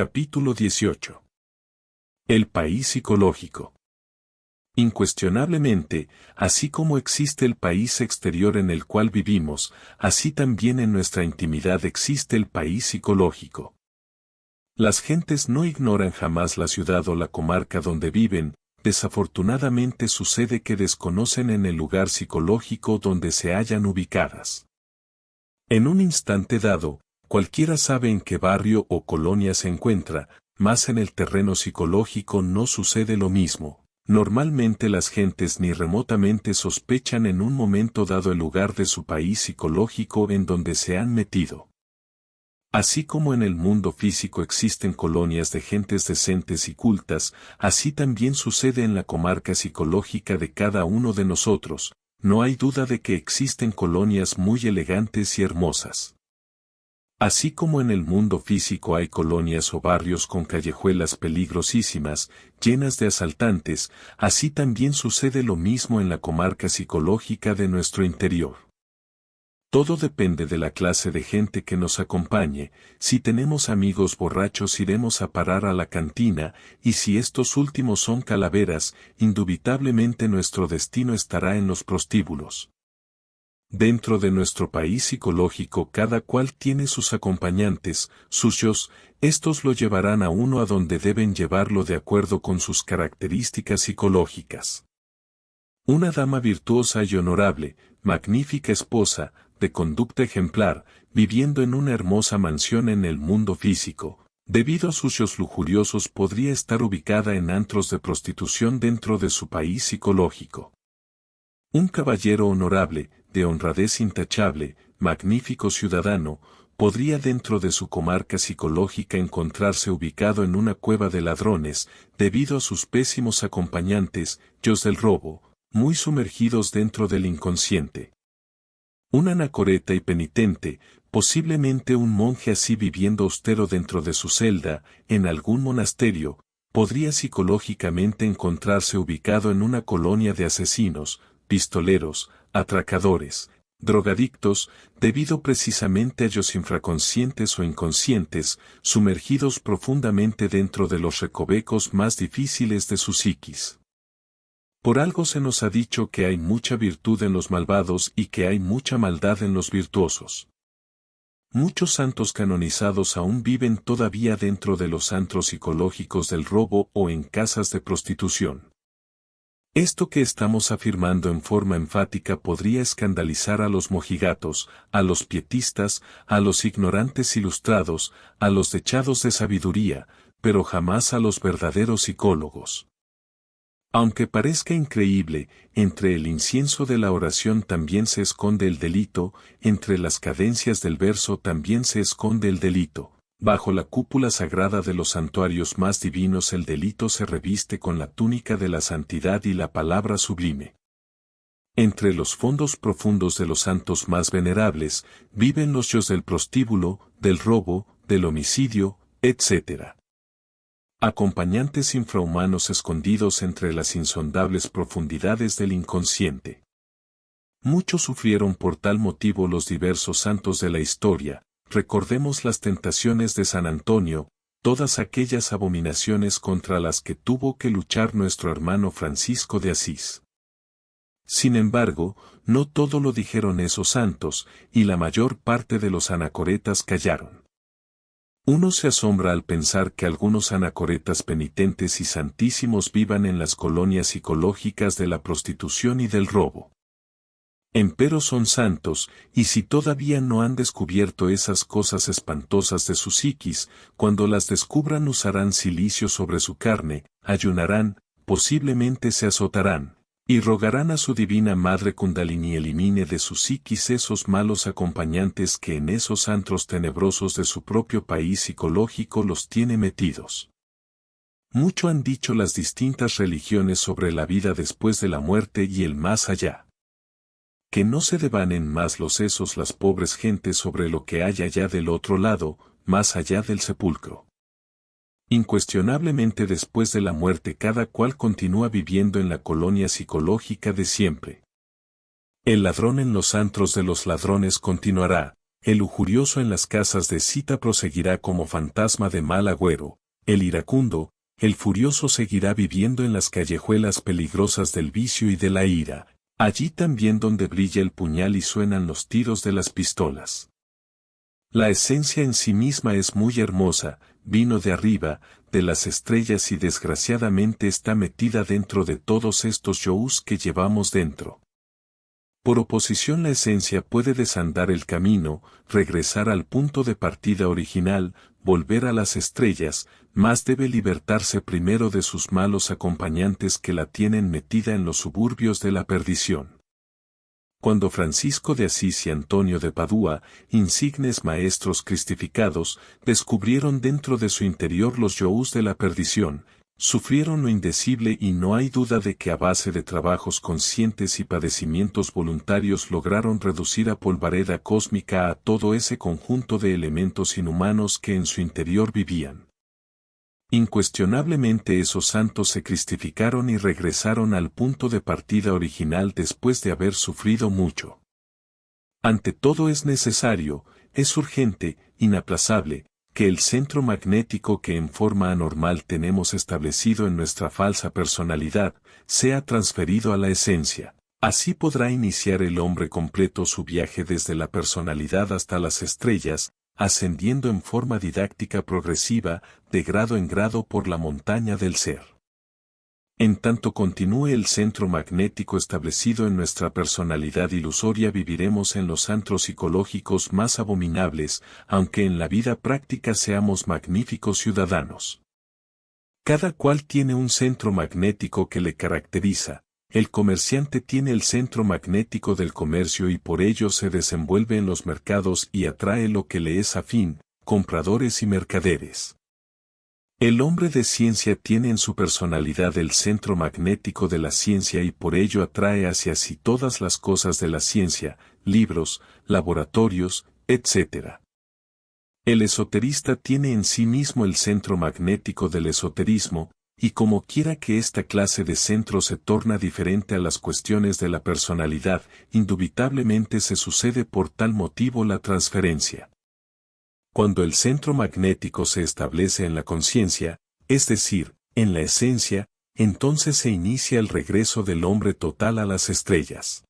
Capítulo 18. El país psicológico. Incuestionablemente, así como existe el país exterior en el cual vivimos, así también en nuestra intimidad existe el país psicológico. Las gentes no ignoran jamás la ciudad o la comarca donde viven, desafortunadamente sucede que desconocen en el lugar psicológico donde se hallan ubicadas. En un instante dado, cualquiera sabe en qué barrio o colonia se encuentra, mas en el terreno psicológico no sucede lo mismo. Normalmente las gentes ni remotamente sospechan en un momento dado el lugar de su país psicológico en donde se han metido. Así como en el mundo físico existen colonias de gentes decentes y cultas, así también sucede en la comarca psicológica de cada uno de nosotros. No hay duda de que existen colonias muy elegantes y hermosas. Así como en el mundo físico hay colonias o barrios con callejuelas peligrosísimas, llenas de asaltantes, así también sucede lo mismo en la comarca psicológica de nuestro interior. Todo depende de la clase de gente que nos acompañe. Si tenemos amigos borrachos iremos a parar a la cantina, y si estos últimos son calaveras, indubitablemente nuestro destino estará en los prostíbulos. Dentro de nuestro país psicológico cada cual tiene sus acompañantes, suyos, estos lo llevarán a uno a donde deben llevarlo de acuerdo con sus características psicológicas. Una dama virtuosa y honorable, magnífica esposa, de conducta ejemplar, viviendo en una hermosa mansión en el mundo físico, debido a sus lujuriosos podría estar ubicada en antros de prostitución dentro de su país psicológico. Un caballero honorable, de honradez intachable, magnífico ciudadano, podría dentro de su comarca psicológica encontrarse ubicado en una cueva de ladrones, debido a sus pésimos acompañantes, yos del robo, muy sumergidos dentro del inconsciente. Un anacoreta y penitente, posiblemente un monje así viviendo austero dentro de su celda, en algún monasterio, podría psicológicamente encontrarse ubicado en una colonia de asesinos, pistoleros, atracadores, drogadictos, debido precisamente a ellos infraconscientes o inconscientes, sumergidos profundamente dentro de los recovecos más difíciles de su psiquis. Por algo se nos ha dicho que hay mucha virtud en los malvados y que hay mucha maldad en los virtuosos. Muchos santos canonizados aún viven todavía dentro de los antros psicológicos del robo o en casas de prostitución. Esto que estamos afirmando en forma enfática podría escandalizar a los mojigatos, a los pietistas, a los ignorantes ilustrados, a los dechados de sabiduría, pero jamás a los verdaderos psicólogos. Aunque parezca increíble, entre el incienso de la oración también se esconde el delito, entre las cadencias del verso también se esconde el delito. Bajo la cúpula sagrada de los santuarios más divinos el delito se reviste con la túnica de la santidad y la palabra sublime. Entre los fondos profundos de los santos más venerables, viven los yos del prostíbulo, del robo, del homicidio, etc. Acompañantes infrahumanos escondidos entre las insondables profundidades del inconsciente. Muchos sufrieron por tal motivo los diversos santos de la historia. Recordemos las tentaciones de San Antonio, todas aquellas abominaciones contra las que tuvo que luchar nuestro hermano Francisco de Asís. Sin embargo, no todo lo dijeron esos santos, y la mayor parte de los anacoretas callaron. Uno se asombra al pensar que algunos anacoretas penitentes y santísimos vivan en las colonias psicológicas de la prostitución y del robo. Empero son santos, y si todavía no han descubierto esas cosas espantosas de su psiquis, cuando las descubran usarán cilicio sobre su carne, ayunarán, posiblemente se azotarán, y rogarán a su divina madre Kundalini elimine de su psiquis esos malos acompañantes que en esos antros tenebrosos de su propio país psicológico los tiene metidos. Mucho han dicho las distintas religiones sobre la vida después de la muerte y el más allá. Que no se devanen más los sesos las pobres gentes sobre lo que hay allá del otro lado, más allá del sepulcro. Incuestionablemente después de la muerte cada cual continúa viviendo en la colonia psicológica de siempre. El ladrón en los antros de los ladrones continuará, El lujurioso en las casas de cita proseguirá como fantasma de mal agüero, el iracundo, el furioso seguirá viviendo en las callejuelas peligrosas del vicio y de la ira, allí también donde brilla el puñal y suenan los tiros de las pistolas. La esencia en sí misma es muy hermosa, vino de arriba, de las estrellas y desgraciadamente está metida dentro de todos estos yous que llevamos dentro. Por oposición la esencia puede desandar el camino, regresar al punto de partida original, volver a las estrellas, mas debe libertarse primero de sus malos acompañantes que la tienen metida en los suburbios de la perdición. Cuando Francisco de Asís y Antonio de Padua, insignes maestros cristificados, descubrieron dentro de su interior los yous de la perdición, sufrieron lo indecible y no hay duda de que a base de trabajos conscientes y padecimientos voluntarios lograron reducir a polvareda cósmica a todo ese conjunto de elementos inhumanos que en su interior vivían. Incuestionablemente esos santos se cristificaron y regresaron al punto de partida original después de haber sufrido mucho. Ante todo es necesario, es urgente, inaplazable, que el centro magnético que en forma anormal tenemos establecido en nuestra falsa personalidad, sea transferido a la esencia. Así podrá iniciar el hombre completo su viaje desde la personalidad hasta las estrellas, ascendiendo en forma didáctica progresiva, de grado en grado por la montaña del ser. En tanto continúe el centro magnético establecido en nuestra personalidad ilusoria viviremos en los antros psicológicos más abominables, aunque en la vida práctica seamos magníficos ciudadanos. Cada cual tiene un centro magnético que le caracteriza. El comerciante tiene el centro magnético del comercio y por ello se desenvuelve en los mercados y atrae lo que le es afín, compradores y mercaderes. El hombre de ciencia tiene en su personalidad el centro magnético de la ciencia y por ello atrae hacia sí todas las cosas de la ciencia, libros, laboratorios, etc. El esoterista tiene en sí mismo el centro magnético del esoterismo, y como quiera que esta clase de centro se torna diferente a las cuestiones de la personalidad, indubitablemente se sucede por tal motivo la transferencia. Cuando el centro magnético se establece en la conciencia, es decir, en la esencia, entonces se inicia el regreso del hombre total a las estrellas.